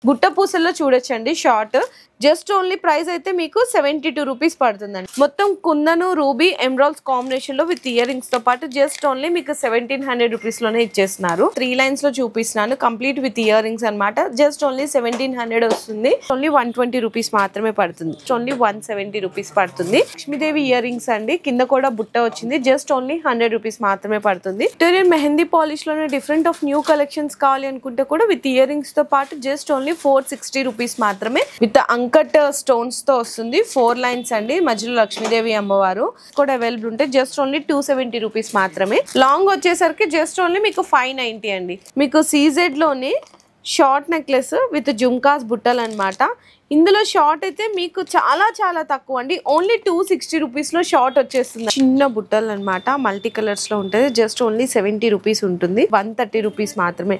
గుట్ట పూసల్లో చూడొచ్చండి short just only price అయితే మీకు 72 రూపీస్ పడుతుందండి. మొత్తం కుందను రూబీ ఎమరాల్డ్స్ కాంబినేషన్ లో విత్ ఇయర్ రింగ్స్ తో పాటు జస్ట్ ఓన్లీ మీకు 1700 రూపీస్ లోనే ఇచ్చేస్తున్నారు. 3 లైన్స్ లో చూపిస్తున్నాను కంప్లీట్ విత్ ఇయర్ రింగ్స్ అనమాట. జస్ట్ ఓన్లీ 1700 వస్తుంది. ఓన్లీ 120 రూపీస్ మాత్రమే పడుతుంది. ఓన్లీ 170 రూపీస్ పడుతుంది. లక్ష్మీదేవి ఇయర్ రింగ్స్ అండి, కింద కూడా బుట్ట వచ్చింది. జస్ట్ ఓన్లీ 100 రూపీస్ మాత్రమే పడుతుంది. విక్టోరియన్ మెహందీ పాలిష్ లోనే డిఫరెంట్ ఆఫ్ న్యూ కలెక్షన్స్ కావాలి అనుకుంటే కూడా విత్ ఇయర్ రింగ్స్ తో పాటు జస్ట్ ఓన్లీ 460 రూపీస్ మాత్రమే విత్ అంకట్ స్టోన్స్ తో వస్తుంది. 4 లైన్స్ అండి, మధ్యలో లక్ష్మీదేవి అమ్మవారు కూడా అవైలబుల్ ఉంటాయి. జస్ట్ ఓన్లీ 270 రూపీస్ మాత్రమే. లాంగ్ వచ్చేసరికి జస్ట్ ఓన్లీ మీకు 590 అండి. మీకు సీజెడ్ లోని షార్ట్ నెక్లెస్ విత్ జుమ్కాస్ బుట్టలు అనమాట. ఇందులో షార్ట్ అయితే మీకు చాలా చాలా తక్కువ అండి. ఓన్లీ 260 రూపీస్ లో షార్ట్ వచ్చేస్తుంది. చిన్న బుట్టలు అనమాట, మల్టీ కలర్స్ లో ఉంటుంది. జస్ట్ ఓన్లీ 70 రూపీస్ ఉంటుంది. 130 రూపీస్ మాత్రమే.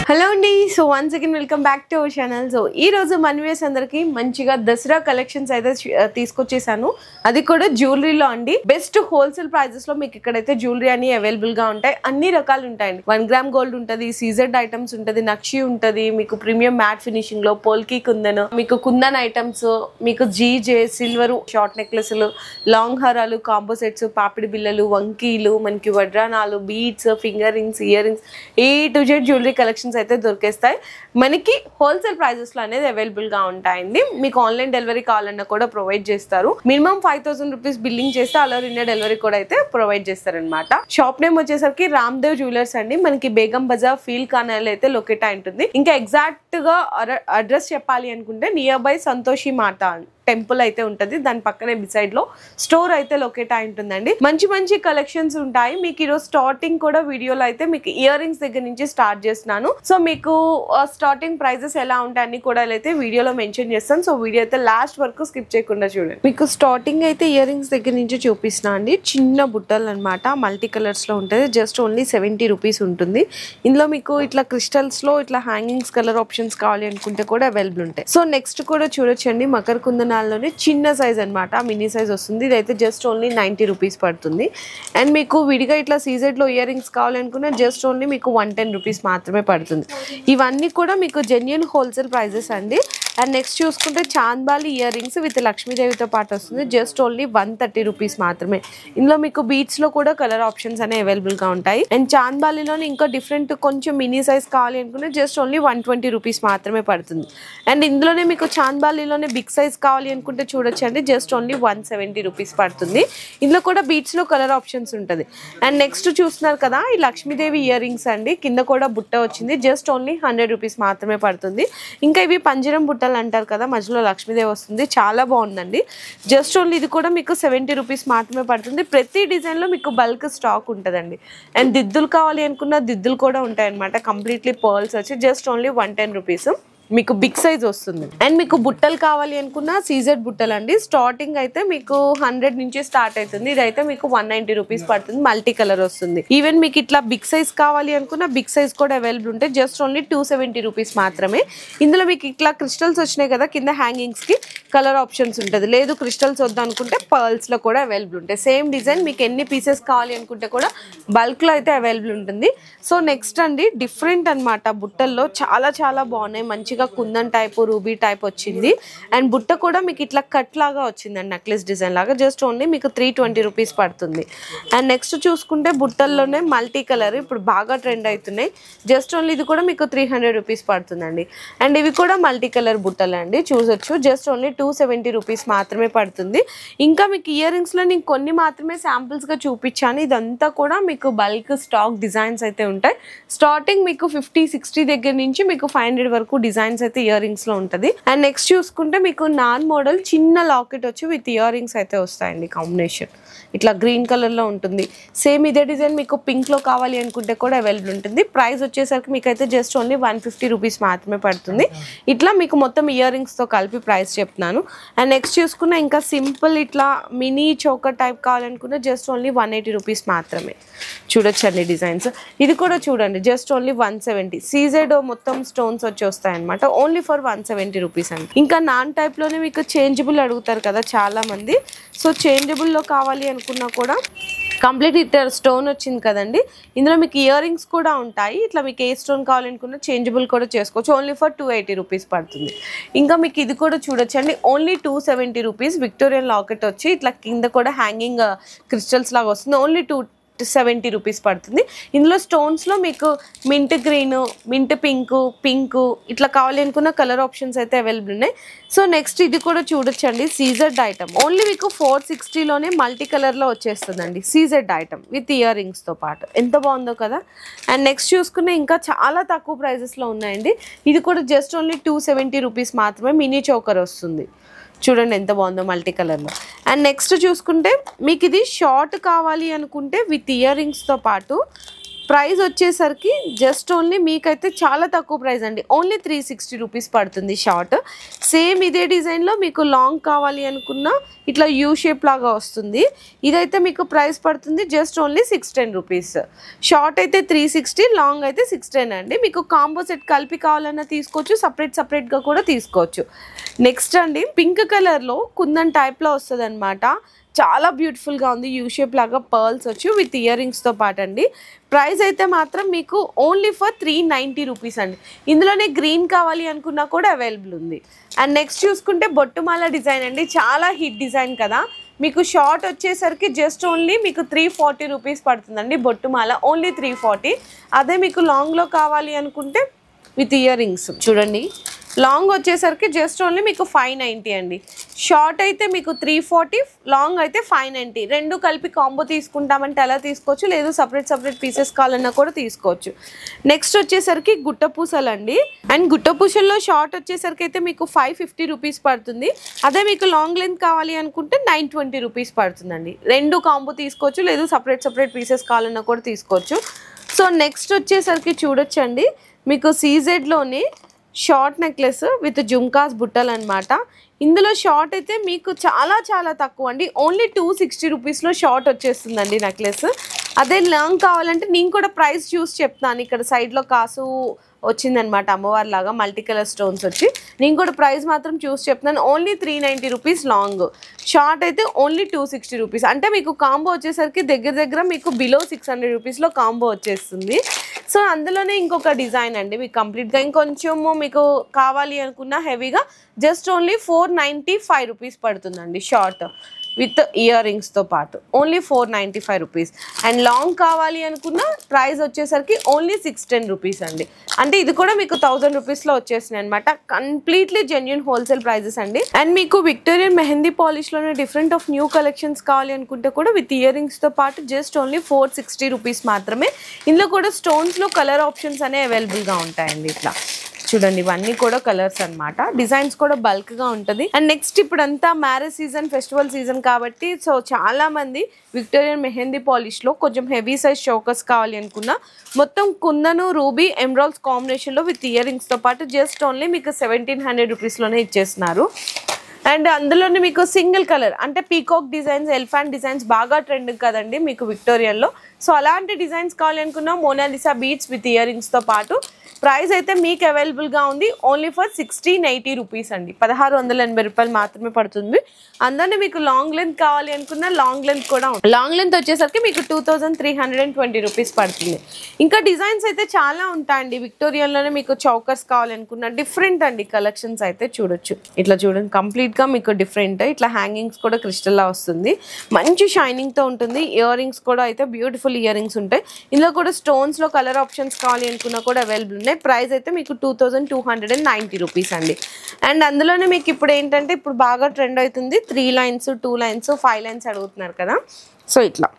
హలో అండి, so once again welcome back to our channel. So ఈ రోజు మన్వేస్ అందరికి మంచిగా దసరా కలెక్షన్స్ అయితే తీసుకొచ్చేసాను. అది కూడా జ్యువెలరీలో అండి. బెస్ట్ హోల్సేల్ ప్రైజెస్ లో మీకు ఇక్కడైతే జ్యువెలరీ అని అవైలబుల్ గా ఉంటాయి. అన్ని రకాలు ఉంటాయండి. 1 గ్రామ్ గోల్డ్ ఉంటుంది, సీజెడ్ ఐటమ్స్ ఉంటుంది, నక్షి ఉంటుంది, మీకు ప్రీమియం మ్యాట్ ఫినిషింగ్ లో పోల్కి కుందన్, మీకు కుందన్ ఐటమ్స్, మీకు జీజే సిల్వర్ షార్ట్ నెక్లెస్లు, లాంగ్ హారాలు, కాంబో సెట్స్, పాపిడి బిల్లలు, వంకీలు, మనకి వడ్రానాలు, beads, finger rings, earrings, A to Z jewellery collections అయితే దొరికేస్తాయి. మనకి హోల్సేల్ ప్రైజెస్ లో అనేది అవైలబుల్ గా ఉంటాయండి. మీకు ఆన్లైన్ డెలివరీ కావాలన్నా కూడా ప్రొవైడ్ చేస్తారు. మినిమం 5000 రూపీస్ బిల్లింగ్ చేస్తే అలా ఇండియా డెలివరీ కూడా అయితే ప్రొవైడ్ చేస్తారనమాట. షాప్ నేమ్ వచ్చేసరికి రామ్దేవ్ జ్యువెలర్స్ అండి. మనకి బేగం బజార్ ఫీల్ కానల్ అయితే లొకేట్ అయి ఉంటుంది. ఇంకా ఎగ్జాక్ట్ గా అడ్రస్ చెప్పాలి అనుకుంటే near by Santoshi Mata temple అయితే ఉంటుంది. దాని పక్కనే బిసైడ్ లో స్టోర్ అయితే లొకేట్ అయి ఉంటుందండి. మంచి మంచి కలెక్షన్స్ ఉంటాయి. మీకు ఈరోజు స్టార్టింగ్ కూడా వీడియోలో అయితే మీకు ఇయర్ రింగ్స్ దగ్గర నుంచి స్టార్ట్ చేస్తున్నాను. సో మీకు స్టార్టింగ్ ప్రైజెస్ ఎలా ఉంటాయి అన్ని కూడా అయితే వీడియోలో మెన్షన్ చేస్తాను. సో వీడియో అయితే లాస్ట్ వరకు స్కిప్ చేయకుండా చూడండి. మీకు స్టార్టింగ్ అయితే ఇయర్ రింగ్స్ దగ్గర నుంచి చూపిస్తున్నా అండి. చిన్న బుట్టలు అనమాట, మల్టీ కలర్స్ లో ఉంటుంది. జస్ట్ ఓన్లీ 70 రూపీస్ ఉంటుంది. ఇందులో మీకు ఇట్లా క్రిస్టల్స్ లో ఇట్లా హ్యాంగింగ్స్ కలర్ ఆప్షన్స్ కావాలి అనుకుంటే కూడా అవైలబుల్ ఉంటాయి. సో నెక్స్ట్ కూడా చూడొచ్చండి, మకర కుందనాల్లోనే చిన్న సైజ్ అనమాట, మినీ సైజ్ వస్తుంది. ఇదైతే జస్ట్ ఓన్లీ 90 రూపీస్ పడుతుంది. అండ్ మీకు విడిగా ఇట్లా సీజెడ్ లో ఇయర్ రింగ్స్ కావాలనుకున్నా జస్ట్ ఓన్లీ మీకు 110 రూపీస్ మాత్రమే పడుతుంది. ఇవన్నీ కూడా మీకు జెన్యూన్ హోల్సేల్ ప్రైజెస్ అండి. అండ్ నెక్స్ట్ చూసుకుంటే చాంద్బాలి ఇయర్ రింగ్స్ విత్ లక్ష్మీదేవితో పాటు వస్తుంది. జస్ట్ ఓన్లీ 130 రూపీస్ మాత్రమే. ఇందులో మీకు బీట్స్ లో కూడా కలర్ ఆప్షన్స్ అనేవి అవైలబుల్ గా ఉంటాయి. అండ్ చాంద్బాలిలోనే ఇంకా డిఫరెంట్ కొంచెం మినీ సైజ్ కావాలి అనుకుంటే జస్ట్ ఓన్లీ 120 రూపీస్ మాత్రమే పడుతుంది. అండ్ ఇందులోనే మీకు చాంద్బాలిలోనే బిగ్ సైజ్ కావాలి అనుకుంటే చూడొచ్చండి, జస్ట్ ఓన్లీ 170 రూపీస్ పడుతుంది. ఇందులో కూడా బీట్స్ లో కలర్ ఆప్షన్స్ ఉంటుంది. అండ్ నెక్స్ట్ చూస్తున్నారు కదా, ఈ లక్ష్మీదేవి ఇయర్ రింగ్స్ అండి. కింద కూడా బుట్ట వచ్చింది. జస్ట్ ఓన్లీ 100 రూపీస్ మాత్రమే పడుతుంది. ఇంకా ఇవి పంజరం బుట్టలు అంటారు కదా, మధ్యలో లక్ష్మీదేవి వస్తుంది. చాలా బాగుందండి. జస్ట్ ఓన్లీ ఇది కూడా మీకు 70 రూపీస్ మాత్రమే పడుతుంది. ప్రతి డిజైన్ లో మీకు బల్క్ స్టాక్ ఉంటుందండి. అండ్ దిద్దులు కావాలి అనుకున్న దిద్దులు కూడా ఉంటాయి అనమాట. కంప్లీట్లీ పర్ల్స్ వచ్చి జస్ట్ ఓన్లీ 110 రూపీస్ మీకు బిగ్ సైజ్ వస్తుంది. అండ్ మీకు బుట్టలు కావాలి అనుకున్న సీజెడ్ బుట్టలు అండి. స్టార్టింగ్ అయితే మీకు 100 నుంచి స్టార్ట్ అవుతుంది. ఇదైతే మీకు 190 రూపీస్ పడుతుంది. మల్టీ కలర్ వస్తుంది. ఈవెన్ మీకు ఇట్లా బిగ్ సైజ్ కావాలి అనుకున్న బిగ్ సైజ్ కూడా అవైలబుల్ ఉంటాయి. జస్ట్ ఓన్లీ 270 రూపీస్ మాత్రమే. ఇందులో మీకు ఇట్లా క్రిస్టల్స్ వచ్చినాయి కదా, కింద హ్యాంగింగ్స్ కి కలర్ ఆప్షన్స్ ఉంటుంది. లేదు క్రిస్టల్స్ వద్దు అనుకుంటే పర్ల్స్ లో కూడా అవైలబుల్ ఉంటాయి. సేమ్ డిజైన్ మీకు ఎన్ని పీసెస్ కావాలి అనుకుంటే కూడా బల్క్ లో అయితే అవైలబుల్ ఉంటుంది. సో నెక్స్ట్ అండి, డిఫరెంట్ అనమాట. బుట్టల్లో చాలా చాలా బాగున్నాయి. మంచిగా కుందన్ టైప్, రూబీ టైప్ వచ్చింది. అండ్ బుట్ట కూడా మీకు ఇట్లా కట్ లాగా వచ్చిందండి, నెక్లెస్ డిజైన్ లాగా. జస్ట్ ఓన్లీ మీకు 320 రూపీస్ పడుతుంది. అండ్ నెక్స్ట్ చూసుకుంటే బుట్టల్లోనే మల్టీ కలర్ ఇప్పుడు బాగా ట్రెండ్ అవుతున్నాయి. జస్ట్ ఓన్లీ ఇది కూడా మీకు 300 రూపీస్ పడుతుందండి. అండ్ ఇవి కూడా మల్టీ కలర్ బుట్టలు అండి, చూసొచ్చు. జస్ట్ ఓన్లీ 270 రూపీస్ మాత్రమే పడుతుంది. ఇంకా మీకు ఇయర్ రింగ్స్ లో నేను కొన్ని మాత్రమే శాంపుల్స్ గా చూపించాను. ఇదంతా కూడా మీకు బల్క్ స్టాక్ డిజైన్స్ అయితే ఉంటాయి. స్టార్టింగ్ మీకు 50-60 దగ్గర నుంచి మీకు 500 వరకు డిజైన్స్ అయితే ఇయర్ రింగ్స్ లో ఉంటది. అండ్ నెక్స్ట్ చూసుకుంటే మీకు నాన్ మోడల్ చిన్న లాకెట్ వచ్చి విత్ ఇయర్ రింగ్స్ అయితే వస్తాయండి. కాంబినేషన్ ఇట్లా గ్రీన్ కలర్ లో ఉంటుంది. సేమ్ ఇదే డిజైన్ మీకు పింక్ లో కావాలి అనుకుంటే కూడా అవైలబుల్ ఉంటుంది. ప్రైస్ వచ్చేసరికి మీకు అయితే జస్ట్ ఓన్లీ 150 రూపీస్ మాత్రమే పడుతుంది. ఇట్లా మీకు మొత్తం ఇయర్ రింగ్స్ తో కలిపి ప్రైస్ చెప్తున్నాను. అండ్ నెక్స్ట్ చూసుకున్న ఇంకా సింపుల్ ఇట్లా మినీ చోకర్ టైప్ కావాలనుకున్న జస్ట్ ఓన్లీ 180 రూపీస్ మాత్రమే. చూడొచ్చండి డిజైన్స్. ఇది కూడా చూడండి, జస్ట్ ఓన్లీ 170. సీజెడ్ మొత్తం స్టోన్స్ వచ్చి వస్తాయి అనమాట. అనమాట. ఓన్లీ ఫర్ 170 రూపీస్ అండి. ఇంకా నాన్ టైప్లోనే మీకు చేంజబుల్ అడుగుతారు కదా చాలా మంది. సో చేంజబుల్లో కావాలి అనుకున్నా కూడా కంప్లీట్ ఇట్లా స్టోన్ వచ్చింది కదండి. ఇందులో మీకు ఇయర్ రింగ్స్ కూడా ఉంటాయి. ఇట్లా మీకు ఏ స్టోన్ కావాలనుకున్నా చేంజబుల్ కూడా చేసుకోవచ్చు. ఓన్లీ ఫర్ 280 రూపీస్ పడుతుంది. ఇంకా మీకు ఇది కూడా చూడొచ్చండి. ఓన్లీ 270 రూపీస్ విక్టోరియన్ లాకెట్ వచ్చి ఇట్లా కింద కూడా హ్యాంగింగ్ క్రిస్టల్స్ లాగా వస్తుంది. ఓన్లీ 270 రూపీస్ పడుతుంది. ఇందులో స్టోన్స్లో మీకు మింట్ గ్రీన్, మింట్ పింక్ ఇట్లా కావాలి అనుకున్న కలర్ ఆప్షన్స్ అయితే అవైలబుల్ ఉన్నాయి. సో నెక్స్ట్ ఇది కూడా చూడొచ్చండి. సీజెడ్ ఐటమ్ ఓన్లీ మీకు 460లోనే మల్టీ కలర్లో వచ్చేస్తుందండి. సీజెడ్ ఐటమ్ విత్ ఇయర్ రింగ్స్తో పాటు ఎంత బాగుందో కదా. అండ్ నెక్స్ట్ చూసుకునే ఇంకా చాలా తక్కువ ప్రైజెస్లో ఉన్నాయండి. ఇది కూడా జస్ట్ ఓన్లీ 270 రూపీస్ మాత్రమే. మినీ చోకర్ వస్తుంది. చూడండి ఎంత బాగుందో మల్టీ కలర్లో. అండ్ నెక్స్ట్ చూసుకుంటే మీకు ఇది షార్ట్ కావాలి అనుకుంటే విత్ ఇయర్ రింగ్స్తో పాటు ప్రైస్ వచ్చేసరికి జస్ట్ ఓన్లీ మీకైతే చాలా తక్కువ ప్రైస్ అండి. ఓన్లీ 360 రూపీస్ పడుతుంది షార్ట్. సేమ్ ఇదే డిజైన్లో మీకు లాంగ్ కావాలి అనుకున్నా ఇట్లా యూ షేప్ లాగా వస్తుంది. ఇదైతే మీకు ప్రైస్ పడుతుంది జస్ట్ ఓన్లీ 610 రూపీస్. షార్ట్ అయితే 360, లాంగ్ అయితే 610 అండి. మీకు కాంబో సెట్ కలిపి కావాలన్నా తీసుకోవచ్చు, సపరేట్గా కూడా తీసుకోవచ్చు. నెక్స్ట్ అండి పింక్ కలర్లో కుందన్ టైప్లో వస్తుంది అనమాట. చాలా బ్యూటిఫుల్గా ఉంది. యూ షేప్ లాగా పర్ల్స్ వచ్చి విత్ ఇయర్ రింగ్స్తో పాటు అండి. ప్రైస్ అయితే మాత్రం మీకు ఓన్లీ ఫర్ 390 రూపీస్ అండి. ఇందులోనే గ్రీన్ కావాలి అనుకున్నా కూడా అవైలబుల్ ఉంది. అండ్ నెక్స్ట్ చూసుకుంటే బొట్టుమాల డిజైన్ అండి. చాలా హిట్ డిజైన్ కదా. మీకు షార్ట్ వచ్చేసరికి జస్ట్ ఓన్లీ మీకు 340 రూపీస్ పడుతుందండి. బొట్టుమాల ఓన్లీ 340. అదే మీకు లాంగ్లో కావాలి అనుకుంటే విత్ ఇయర్ రింగ్స్ చూడండి. లాంగ్ వచ్చేసరికి జస్ట్ ఓన్లీ మీకు 590 అండి. షార్ట్ అయితే మీకు 340, లాంగ్ అయితే 590. రెండు కలిపి కాంబో తీసుకుంటామంటే అలా తీసుకోవచ్చు, లేదు సపరేట్ పీసెస్ కావాలన్నా కూడా తీసుకోవచ్చు. నెక్స్ట్ వచ్చేసరికి గుట్టపూసలు అండి. అండ్ గుట్టపూసల్లో షార్ట్ వచ్చేసరికి అయితే మీకు 550 రూపీస్ పడుతుంది. అదే మీకు లాంగ్ లెంత్ కావాలి అనుకుంటే 920 రూపీస్ పడుతుందండి. రెండు కాంబో తీసుకోవచ్చు, లేదు సపరేట్ పీసెస్ కావాలన్నా కూడా తీసుకోవచ్చు. సో నెక్స్ట్ వచ్చేసరికి చూడొచ్చండి మీకు సీజెడ్లోనే షార్ట్ నెక్లెస్ విత్ జుమ్కాస్ బుట్టలు అనమాట. ఇందులో షార్ట్ అయితే మీకు చాలా తక్కువ అండి. ఓన్లీ 260 రూపీస్లో షార్ట్ వచ్చేస్తుందండి నెక్లెస్. అదే లాంగ్ కావాలంటే నేను కూడా ప్రైస్ చూసి చెప్తాను. ఇక్కడ సైడ్లో కాసు వచ్చిందనమాట అమ్మవారి లాగా మల్టీ కలర్ స్టోన్స్ వచ్చి. నేను కూడా ప్రైస్ మాత్రం చూసి చెప్తున్నాను. Only 390 rupees long. షార్ట్ అయితే ఓన్లీ 260 రూపీస్. అంటే మీకు కాంబో వచ్చేసరికి దగ్గర మీకు బిలో 600 రూపీస్లో కాంబో వచ్చేస్తుంది. సో అందులోనే ఇంకొక డిజైన్ అండి మీకు కంప్లీట్గా ఇంకొంచెము మీకు కావాలి అనుకున్న హెవీగా జస్ట్ ఓన్లీ 495 రూపీస్ పడుతుందండి షార్ట్ విత్ ఇయర్ రింగ్స్తో పాటు. Only 495 rupees. అండ్ లాంగ్ కావాలి అనుకున్న ప్రైస్ వచ్చేసరికి ఓన్లీ 610 రూపీస్ అండి. అంటే ఇది కూడా మీకు 1000 రూపీస్లో వచ్చేసినాయి అనమాట. కంప్లీట్లీ జెన్యూన్ హోల్సేల్ ప్రైజెస్ అండి. అండ్ మీకు విక్టోరియన్ మెహందీ పాలిష్లోనే డిఫరెంట్ ఆఫ్ న్యూ కలెక్షన్స్ కావాలి అనుకుంటే కూడా విత్ ఇయర్ రింగ్స్తో పాటు జస్ట్ ఓన్లీ 460 రూపీస్ మాత్రమే. ఇందులో కూడా స్టోన్స్లో కలర్ ఆప్షన్స్ అనేవి అవైలబుల్గా ఉంటాయండి. ఇట్లా చూడండి ఇవన్నీ కూడా కలర్స్ అనమాట. డిజైన్స్ కూడా బల్క్గా ఉంటుంది. అండ్ నెక్స్ట్ ఇప్పుడంతా మ్యారేజ్ సీజన్, ఫెస్టివల్ సీజన్ కాబట్టి సో చాలా మంది విక్టోరియన్ మెహందీ పాలిష్లో కొంచెం హెవీ సైజ్ చోకర్స్ కావాలి అనుకున్నా మొత్తం కుందను, రూబీ, ఎమరాల్డ్స్ కాంబినేషన్లో విత్ ఇయర్ రింగ్స్తో పాటు జస్ట్ ఓన్లీ మీకు 1700 రూపీస్లోనే ఇచ్చేస్తున్నారు. అండ్ అందులోనే మీకు సింగిల్ కలర్ అంటే పీకాక్ డిజైన్స్, ఎలిఫెంట్ డిజైన్స్ బాగా ట్రెండ్ కదండి మీకు విక్టోరియన్లో. సో అలాంటి డిజైన్స్ కావాలి అనుకున్నా మోనాలిసా బీట్స్ విత్ ఇయర్ రింగ్స్తో పాటు ప్రైస్ అయితే మీకు అవైలబుల్గా ఉంది ఓన్లీ ఫర్ 1680 రూపీస్ అండి. 1680 రూపాయలు మాత్రమే పడుతుంది. అందులోనే మీకు లాంగ్ లెంత్ కావాలి అనుకున్న లాంగ్ లెంత్ కూడా ఉంది. లాంగ్ లెంత్ వచ్చేసరికి మీకు 2320 రూపీస్ పడుతుంది. ఇంకా డిజైన్స్ అయితే చాలా ఉంటాయండి విక్టోరియన్లోనే. మీకు చౌకర్స్ కావాలనుకున్న డిఫరెంట్ అండి కలెక్షన్స్ అయితే చూడొచ్చు. ఇట్లా చూడండి కంప్లీట్గా మీకు డిఫరెంట్. ఇట్లా హ్యాంగింగ్స్ కూడా క్రిస్టల్లా వస్తుంది. మంచి షైనింగ్తో ఉంటుంది. ఇయర్ రింగ్స్ కూడా అయితే బ్యూటిఫుల్ ఇయర్ రింగ్స్ ఉంటాయి. ఇందులో కూడా స్టోన్స్లో కలర్ ఆప్షన్స్ కావాలి అనుకున్నా కూడా అవైలబుల్ ఉన్నాయి. ప్రైస్ అయితే మీకు 2290 రూపీస్ అండి. అండ్ అందులోనే మీకు ఇప్పుడు ఏంటంటే ఇప్పుడు బాగా ట్రెండ్ అవుతుంది 3 లైన్స్, 2 లైన్స్, 5 లైన్స్ అడుగుతున్నారు కదా. సో ఇట్లా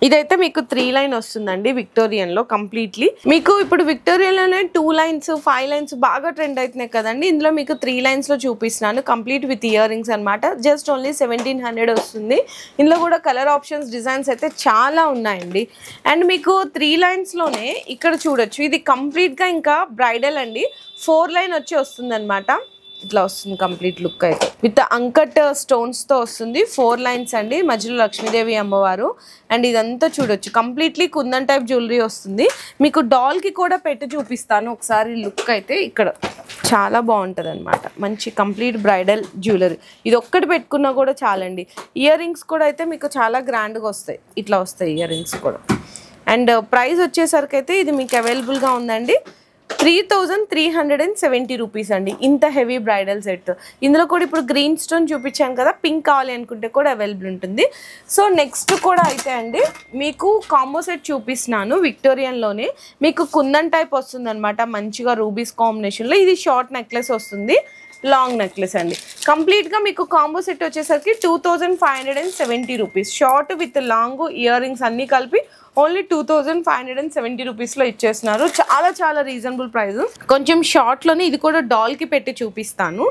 ఇదైతే మీకు 3 లైన్ వస్తుందండి విక్టోరియన్లో కంప్లీట్లీ. మీకు ఇప్పుడు విక్టోరియన్లోనే 2 లైన్స్, 5 లైన్స్ బాగా ట్రెండ్ అవుతున్నాయి కదండి. ఇందులో మీకు 3 లైన్స్లో చూపిస్తున్నాను కంప్లీట్ విత్ ఇయర్ రింగ్స్ అనమాట. జస్ట్ ఓన్లీ 1700 వస్తుంది. ఇందులో కూడా కలర్ ఆప్షన్స్, డిజైన్స్ అయితే చాలా ఉన్నాయండి. అండ్ మీకు 3 లైన్స్లోనే ఇక్కడ చూడొచ్చు ఇది కంప్లీట్గా ఇంకా బ్రైడల్ అండి. 4 లైన్ వచ్చి వస్తుంది అనమాట. ఇట్లా వస్తుంది కంప్లీట్ లుక్ అయితే విత్ అంకట్ స్టోన్స్ తో వస్తుంది 4 లైన్స్ అండి మధ్యలో లక్ష్మీదేవి అమ్మవారు అండ్ ఇదంతా చూడొచ్చు కంప్లీట్లీ కుందన్ టైప్ జ్యువెలరీ వస్తుంది మీకు డాల్ కి కూడా పెట్టి చూపిస్తాను ఒకసారి లుక్ అయితే ఇక్కడ చాలా బాగుంటది అన్నమాట మంచి కంప్లీట్ బ్రైడల్ జ్యువెలరీ ఇది ఒక్కటి పెట్టుకున్నా కూడా చాలండి ఇయర్ రింగ్స్ కూడా అయితే మీకు చాలా గ్రాండ్ గా వస్తాయి ఇట్లా వస్తాయి ఇయర్ రింగ్స్ కూడా అండ్ ప్రైస్ వచ్చేసరికి అయితే ఇది మీకు అవైలబుల్ గా ఉందండి 3370 రూపీస్ అండి ఇంత హెవీ బ్రైడల్ సెట్ ఇందులో కూడా ఇప్పుడు గ్రీన్ స్టోన్ చూపించాను కదా పింక్ కావాలి అనుకుంటే కూడా అవైలబుల్ ఉంటుంది సో నెక్స్ట్ కూడా అయితే అండి మీకు కాంబో సెట్ చూపిస్తున్నాను విక్టోరియన్లోనే మీకు కుందన్ టైప్ వస్తుంది అనమాట మంచిగా రూబీస్ కాంబినేషన్లో ఇది షార్ట్ నెక్లెస్ వస్తుంది లాంగ్ నెక్లెస్ అండి కంప్లీట్గా మీకు కాంబో సెట్ వచ్చేసరికి 2570 rupees short with long ear rings అన్నీ కలిపి ఓన్లీ 2570 రూపీస్లో ఇచ్చేస్తున్నారు చాలా చాలా రీజనబుల్ ప్రైస్ కొంచెం షార్ట్లోనే ఇది కూడా డాల్కి పెట్టి చూపిస్తాను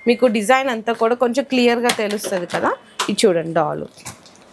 మీకు డిజైన్ అంతా కూడా కొంచెం క్లియర్గా తెలుస్తుంది కదా ఇది చూడండి డాల్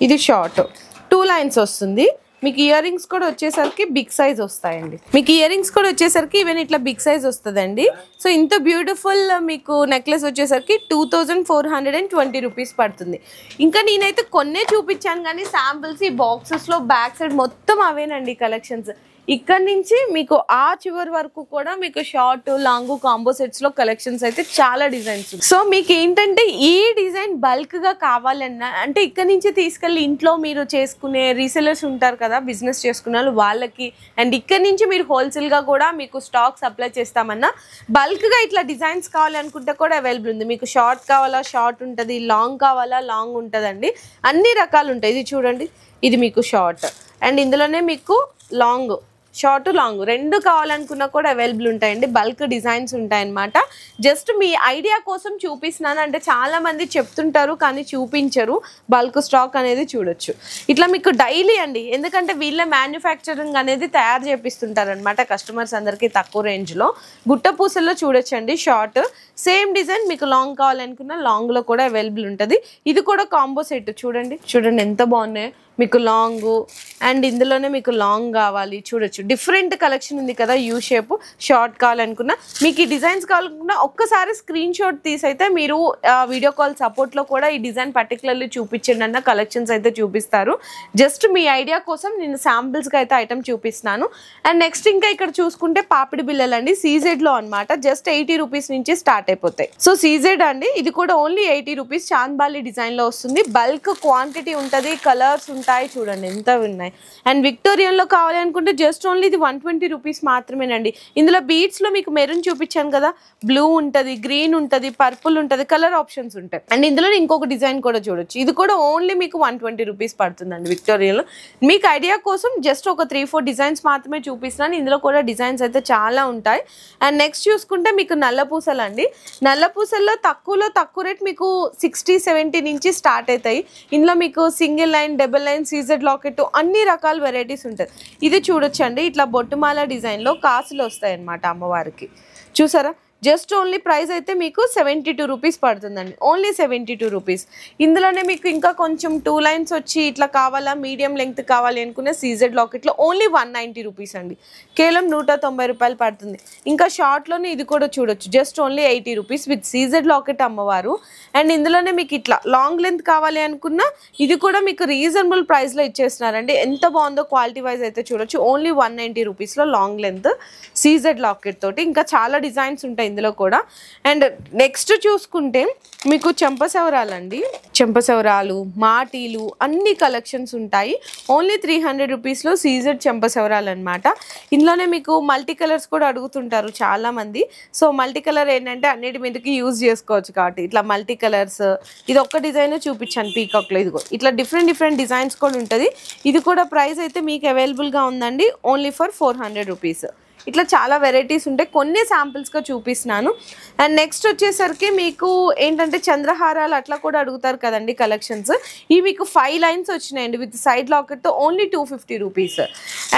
ఇది షార్ట్ 2 లైన్స్ వస్తుంది మీకు ఇయర్ రింగ్స్ కూడా వచ్చేసరికి బిగ్ సైజ్ వస్తాయండి మీకు ఇయర్ రింగ్స్ కూడా వచ్చేసరికి ఈవెన్ ఇట్లా బిగ్ సైజ్ వస్తుందండి సో ఇంత బ్యూటిఫుల్ మీకు నెక్లెస్ వచ్చేసరికి 2420 రూపీస్ పడుతుంది ఇంకా నేనైతే కొన్నే చూపించాను కానీ శాంపిల్స్ ఈ బాక్సెస్లో బ్యాక్ సైడ్ మొత్తం అవేనండి కలెక్షన్స్ ఇక్కడ నుంచి మీకు ఆ చివరి వరకు కూడా మీకు షార్ట్ లాంగ్ కాంబో సెట్స్ లో కలెక్షన్స్ అయితే చాలా డిజైన్స్ సో మీకు ఏంటంటే ఈ డిజైన్ బల్క్ గా కావాలన్నా అంటే ఇక్కడ నుంచి తీసుకెళ్ళి ఇంట్లో మీరు చేసుకునే రీసెలర్స్ ఉంటారు కదా బిజినెస్ చేసుకునే వాళ్ళకి అండ్ ఇక్కడ నుంచి మీరు హోల్సేల్ గా కూడా మీకు స్టాక్ సప్లై చేస్తామన్నా బల్క్ గా ఇట్లా డిజైన్స్ కావాలనుకుంటే కూడా అవైలబుల్ ఉంది మీకు షార్ట్ కావాలా షార్ట్ ఉంటుంది లాంగ్ కావాలా లాంగ్ ఉంటుందండి అన్ని రకాలు ఉంటాయి ఇది చూడండి ఇది మీకు షార్ట్ అండ్ ఇందులోనే మీకు లాంగ్ షార్ట్ లాంగ్ రెండు కావాలనుకున్నా కూడా అవైలబుల్ ఉంటాయండి బల్క్ డిజైన్స్ ఉంటాయన్నమాట జస్ట్ మీ ఐడియా కోసం చూపిస్తున్నాను అంటే చాలా మంది చెప్తుంటారు కానీ చూపించరు బల్క్ స్టాక్ అనేది చూడొచ్చు ఇట్లా మీకు డైలీ అండి ఎందుకంటే వీళ్ళ మ్యానుఫ్యాక్చరింగ్ అనేది తయారు చేపిస్తుంటారు అనమాట కస్టమర్స్ అందరికీ తక్కువ రేంజ్లో గుట్టపూసల్లో చూడొచ్చండి షార్ట్ సేమ్ డిజైన్ మీకు లాంగ్ కావాలనుకున్నా లాంగ్లో కూడా అవైలబుల్ ఉంటుంది ఇది కూడా కాంబో సెట్ చూడండి ఎంత బాగున్నాయి మీకు లాంగ్ అండ్ ఇందులోనే మీకు లాంగ్ కావాలి చూడొచ్చు డిఫరెంట్ కలెక్షన్ ఉంది కదా యూ షేప్ షార్ట్ కావాలనుకున్నా మీకు ఈ డిజైన్స్ కావాలనుకున్నా ఒక్కసారి స్క్రీన్ షాట్ తీసైతే మీరు వీడియో కాల్ సపోర్ట్లో కూడా ఈ డిజైన్ పర్టికులర్లీ చూపించండి అన్న కలెక్షన్స్ అయితే చూపిస్తారు జస్ట్ మీ ఐడియా కోసం నేను శాంపిల్స్కి అయితే ఐటమ్ చూపిస్తున్నాను అండ్ నెక్స్ట్ ఇంకా ఇక్కడ చూసుకుంటే పాపిడి బిల్లలు అండి సీజెడ్లో అనమాట జస్ట్ 80 రూపీస్ నుంచి స్టార్ట్ అయిపోతాయి సో సీజెడ్ అండి ఇది కూడా ఓన్లీ 80 రూపీస్ చాంద్బాలి డిజైన్లో వస్తుంది బల్క్ క్వాంటిటీ ఉంటుంది కలర్స్ ఉంటాయి చూడండి ఎంత ఉన్నాయి అండ్ విక్టోరియన్లో కావాలి అనుకుంటే జస్ట్ ఓన్లీ ఇది 120 రూపీస్ మాత్రమేనండి ఇందులో బీడ్స్లో మీకు మెరూన్ చూపించాను కదా బ్లూ ఉంటుంది గ్రీన్ ఉంటుంది పర్పుల్ ఉంటుంది కలర్ ఆప్షన్స్ ఉంటాయి అండ్ ఇందులో ఇంకొక డిజైన్ కూడా చూడొచ్చు ఇది కూడా ఓన్లీ మీకు 120 రూపీస్ పడుతుందండి విక్టోరియన్లో మీకు ఐడియా కోసం జస్ట్ ఒక 3-4 డిజైన్స్ మాత్రమే చూపిస్తున్నాను ఇందులో కూడా డిజైన్స్ అయితే చాలా ఉంటాయి అండ్ నెక్స్ట్ చూసుకుంటే మీకు నల్ల పూసలు అండి నల్ల పూసల్లో తక్కువ రేట్ మీకు 60-70 నుంచి స్టార్ట్ అవుతాయి ఇందులో మీకు single line double line CZ locket అన్ని రకాల వెరైటీస్ ఉంటుంది ఇది చూడొచ్చండి ఇట్లా బొట్టుమాల డిజైన్లో కాసులు వస్తాయి అన్నమాట అమ్మవారికి చూసారా జస్ట్ ఓన్లీ ప్రైస్ అయితే మీకు 72 రూపీస్ పడుతుందండి ఓన్లీ 72 రూపీస్ ఇందులోనే మీకు ఇంకా కొంచెం 2 లైన్స్ వచ్చి ఇట్లా కావాలా మీడియం లెంగ్త్ కావాలి అనుకునే సీజెడ్ లాకెట్లో ఓన్లీ 190 రూపీస్ అండి కేవలం 190 రూపాయలు పడుతుంది ఇంకా షార్ట్లోనే ఇది కూడా చూడొచ్చు just only 80 rupees with CZ locket అమ్మవారు అండ్ ఇందులోనే మీకు ఇట్లా లాంగ్ లెంత్ కావాలి అనుకున్నా ఇది కూడా మీకు రీజనబుల్ ప్రైస్లో ఇచ్చేస్తున్నారండి ఎంత బాగుందో క్వాలిటీ వైజ్ అయితే చూడొచ్చు ఓన్లీ 190 రూపీస్లో లాంగ్ లెంత్ సీజెడ్ లాకెట్ తోటి ఇంకా చాలా డిజైన్స్ ఉంటాయి ఇందులో కూడా అండ్ నెక్స్ట్ చూసుకుంటే మీకు చెంపసవరాలండి చెంపసవరాలు మాటీలు అన్ని కలెక్షన్స్ ఉంటాయి ఓన్లీ 300 రూపీస్లో సీజెడ్ చెంపసవరాలు అనమాట ఇందులోనే మీకు మల్టీ కలర్స్ కూడా అడుగుతుంటారు చాలా మంది సో మల్టీ కలర్ ఏంటంటే అన్నిటి మీదకి యూజ్ చేసుకోవచ్చు కాబట్టి ఇట్లా మల్టీ కలర్స్ ఇది ఒక్క డిజైన్ చూపించాను పీకాక్లో ఇదిగో ఇట్లా డిఫరెంట్ డిజైన్స్ కూడా ఉంటుంది ఇది కూడా ప్రైస్ అయితే మీకు అవైలబుల్గా ఉందండి ఓన్లీ ఫర్ 400 రూపీస్ ఇట్లా చాలా వెరైటీస్ ఉంటాయి కొన్ని శాంపిల్స్గా చూపిస్తున్నాను అండ్ నెక్స్ట్ వచ్చేసరికి మీకు ఏంటంటే చంద్రహారాలు అట్లా కూడా అడుగుతారు కదండి కలెక్షన్స్ ఇవి మీకు 5 లైన్స్ వచ్చినాయండి విత్ సైడ్ లాకెట్తో ఓన్లీ 250 రూపీస్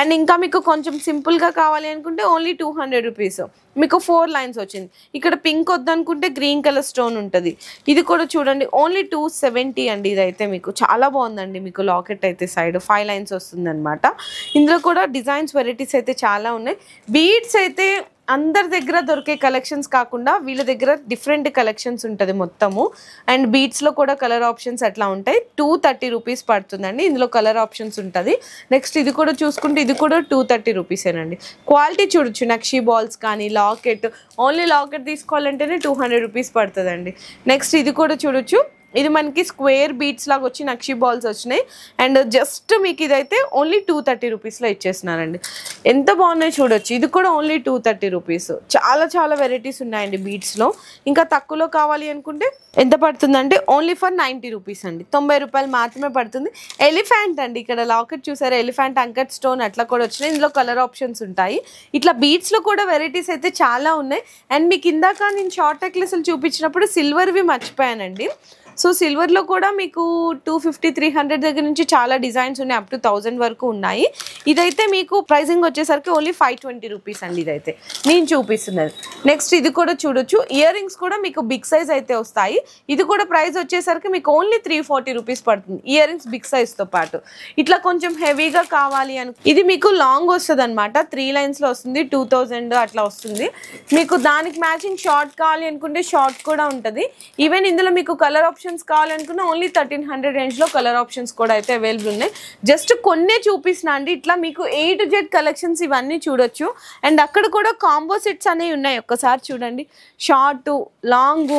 అండ్ ఇంకా మీకు కొంచెం సింపుల్గా కావాలి అనుకుంటే ఓన్లీ 200 రూపీస్ మీకు 4 లైన్స్ వచ్చింది ఇక్కడ పింక్ వద్దనుకుంటే గ్రీన్ కలర్ స్టోన్ ఉంటుంది ఇది కూడా చూడండి ఓన్లీ 270 అండి ఇదైతే మీకు చాలా బాగుందండి మీకు లాకెట్ అయితే సైడ్ 5 లైన్స్ వస్తుంది అనమాట ఇందులో కూడా డిజైన్స్ వెరైటీస్ అయితే చాలా ఉన్నాయి బీడ్స్ అయితే అందరి దగ్గర దొరికే కలెక్షన్స్ కాకుండా వీళ్ళ దగ్గర డిఫరెంట్ కలెక్షన్స్ ఉంటుంది మొత్తము. అండ్ బీట్స్లో కూడా కలర్ ఆప్షన్స్ అట్లా ఉంటాయి. 230 రూపీస్ పడుతుందండి. ఇందులో కలర్ ఆప్షన్స్ ఉంటుంది. నెక్స్ట్ ఇది కూడా చూసుకుంటే ఇది కూడా 230 రూపీసేనండి. క్వాలిటీ చూడొచ్చు. నక్షీ బాల్స్ కానీ లాకెట్, ఓన్లీ లాకెట్ తీసుకోవాలంటేనే 200 రూపీస్ పడుతుందండి. నెక్స్ట్ ఇది కూడా చూడొచ్చు. ఇది మనకి స్క్వేర్ బీట్స్ లాగా వచ్చి నక్షీ బాల్స్ వచ్చినాయి. అండ్ జస్ట్ మీకు ఇదైతే ఓన్లీ 230 రూపీస్లో ఇచ్చేస్తున్నారండి. ఎంత బాగున్నాయి చూడొచ్చు. ఇది కూడా ఓన్లీ 230 రూపీస్. చాలా వెరైటీస్ ఉన్నాయండి బీట్స్లో. ఇంకా తక్కువలో కావాలి అనుకుంటే ఎంత పడుతుందంటే ఓన్లీ ఫర్ 90 రూపీస్ అండి. 90 రూపాయలు మాత్రమే పడుతుంది. ఎలిఫెంట్ అండి. ఇక్కడ లాకెట్ చూసారా, ఎలిఫెంట్ అంకట్ స్టోన్ అట్లా కూడా వచ్చినాయి. ఇందులో కలర్ ఆప్షన్స్ ఉంటాయి. ఇట్లా బీట్స్లో కూడా వెరైటీస్ అయితే చాలా ఉన్నాయి. అండ్ మీకు ఇందాక నేను షార్ట్ నెక్లెస్లు చూపించినప్పుడు సిల్వర్వి మర్చిపోయానండి. సో సిల్వర్లో కూడా మీకు 250-300 దగ్గర నుంచి చాలా డిజైన్స్ ఉన్నాయి. అప్ టు 1000 వరకు ఉన్నాయి. ఇదైతే మీకు ప్రైసింగ్ వచ్చేసరికి ఓన్లీ 520 రూపీస్ అండి. ఇదైతే నేను చూపిస్తున్నది. నెక్స్ట్ ఇది కూడా చూడొచ్చు. ఇయర్ రింగ్స్ కూడా మీకు బిగ్ సైజ్ అయితే వస్తాయి. ఇది కూడా ప్రైస్ వచ్చేసరికి మీకు ఓన్లీ 340 రూపీస్ పడుతుంది. ఇయర్ రింగ్స్ బిగ్ సైజ్తో పాటు. ఇట్లా కొంచెం హెవీగా కావాలి అని ఇది మీకు లాంగ్ వస్తుంది అనమాట. 3 లైన్స్లో వస్తుంది. 2000 అట్లా వస్తుంది. మీకు దానికి మ్యాచింగ్ షార్ట్ కావాలి అనుకుంటే షార్ట్ కూడా ఉంటుంది. ఈవెన్ ఇందులో మీకు కలర్ ఆప్షన్స్ కావాలనుకున్న ఓన్లీ 1300 రేంజ్లో కలర్ ఆప్షన్స్ కూడా అయితే అవైలబుల్ ఉన్నాయి. జస్ట్ కొన్నే చూపిస్తున్నా అండి. ఇట్లా మీకు A to Z కలెక్షన్స్ ఇవన్నీ చూడొచ్చు. అండ్ అక్కడ కూడా కాంబో సెట్స్ అనేవి ఉన్నాయి. ఒక్కసారి చూడండి. Short, long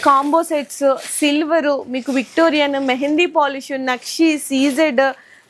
combo sets, silver, మీకు విక్టోరియన్, మెహందీ పాలిష్, నక్షి, సీజెడ్,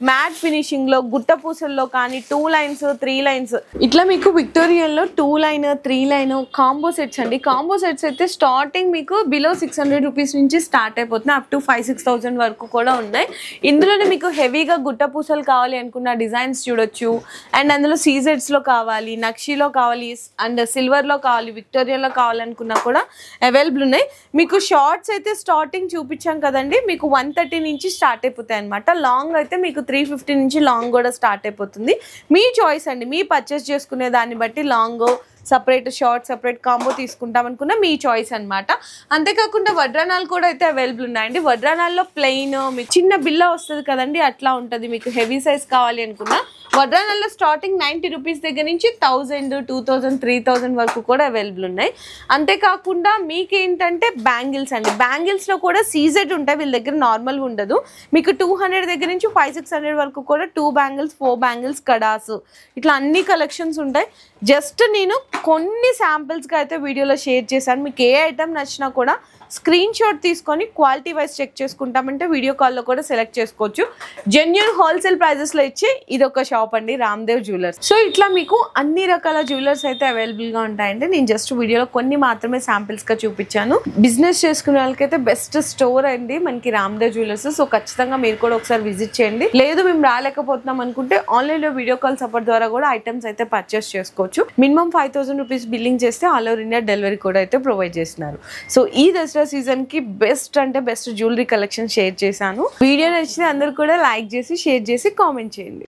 మ్యాట్ ఫినిషింగ్లో, గుట్ట పూసల్లో కానీ 2 లైన్స్ 3 లైన్స్ ఇట్లా మీకు విక్టోరియన్లో 2 లైన్ 3 లైన్ కాంబో సెట్స్ అండి. కాంబో సెట్స్ అయితే స్టార్టింగ్ మీకు బిలో 600 రూపీస్ నుంచి స్టార్ట్ అయిపోతున్నాయి. అప్ టు 5,000-6,000 వరకు కూడా ఉన్నాయి. ఇందులోనే మీకు హెవీగా గుట్ట పూసలు కావాలి అనుకున్న డిజైన్స్ చూడొచ్చు. అండ్ అందులో సీజెడ్స్లో కావాలి, నక్షీలో కావాలి, అండ్ సిల్వర్లో కావాలి, విక్టోరియన్లో కావాలనుకున్నా కూడా అవైలబుల్ ఉన్నాయి. మీకు షార్ట్స్ అయితే స్టార్టింగ్ చూపించాం కదండి. మీకు 130 నుంచి స్టార్ట్ అయిపోతాయి అనమాట. లాంగ్ అయితే మీకు 350 నుంచి లాంగ్ కూడా స్టార్ట్ అయిపోతుంది. మీ చాయిస్ అండి. మీ పర్చేస్ చేసుకునే దాన్ని బట్టి long separate, short separate combo తీసుకుంటాం అనుకున్న మీ చాయిస్ అనమాట. అంతేకాకుండా వడ్రానాలు కూడా అయితే అవైలబుల్ ఉన్నాయండి. వడ్రానాల్లో ప్లెయిన్ మీకు చిన్న బిల్ల వస్తుంది కదండి, అట్లా ఉంటుంది. మీకు హెవీ సైజ్ కావాలి అనుకున్నా వడ్రానాల్లో స్టార్టింగ్ 90 రూపీస్ దగ్గర నుంచి 1000, 2000, 3000 వరకు కూడా అవైలబుల్ ఉన్నాయి. అంతేకాకుండా మీకేంటంటే బ్యాంగిల్స్ అండి. బ్యాంగిల్స్లో కూడా సీజెడ్ ఉంటాయి. వీళ్ళ దగ్గర నార్మల్గా ఉండదు. మీకు 200 దగ్గర నుంచి 500-600 వరకు కూడా 2 బ్యాంగిల్స్, 4 బ్యాంగిల్స్, కడాస్ ఇట్లా అన్ని కలెక్షన్స్ ఉంటాయి. జస్ట్ నేను కొన్ని శాంపిల్స్గా అయితే వీడియోలో షేర్ చేశాను. మీకు ఏ ఐటమ్ నచ్చినా కూడా స్క్రీన్ షాట్ తీసుకొని క్వాలిటీ వైజ్ చెక్ చేసుకుంటామంటే వీడియో కాల్లో కూడా సెలెక్ట్ చేసుకోవచ్చు. జెన్యూన్ హోల్సేల్ ప్రైజెస్లో ఇచ్చే ఇది ఒక షాప్ అండి, రామ్దేవ్ జ్యువెలర్స్. సో ఇట్లా మీకు అన్ని రకాల జ్యువెలర్స్ అయితే అవైలబుల్గా ఉంటాయండి. నేను జస్ట్ వీడియోలో కొన్ని మాత్రమే శాంపిల్స్గా చూపించాను. బిజినెస్ చేసుకునే వాళ్ళకైతే బెస్ట్ స్టోర్ అండి మనకి రామ్దేవ్ జ్యువెలర్స్. సో ఖచ్చితంగా మీరు కూడా ఒకసారి విజిట్ చేయండి. లేదు మేము రాలేకపోతున్నాం అనుకుంటే ఆన్లైన్లో వీడియో కాల్ సపోర్ట్ ద్వారా కూడా ఐటమ్స్ అయితే పర్చేస్ చేసుకోవచ్చు. మినిమం 5,000 రూపీస్ బిల్లింగ్ చేస్తే ఆల్ ఓవర్ ఇండియా డెలివరీ కూడా అయితే ప్రొవైడ్ చేస్తున్నారు. సో ఈ దసరా సీజన్ కి బెస్ట్ అంటే బెస్ట్ జ్యువెలరీ కలెక్షన్ షేర్ చేశాను. వీడియో నచ్చితే అందరూ కూడా లైక్ చేసి, షేర్ చేసి, కామెంట్ చేయండి.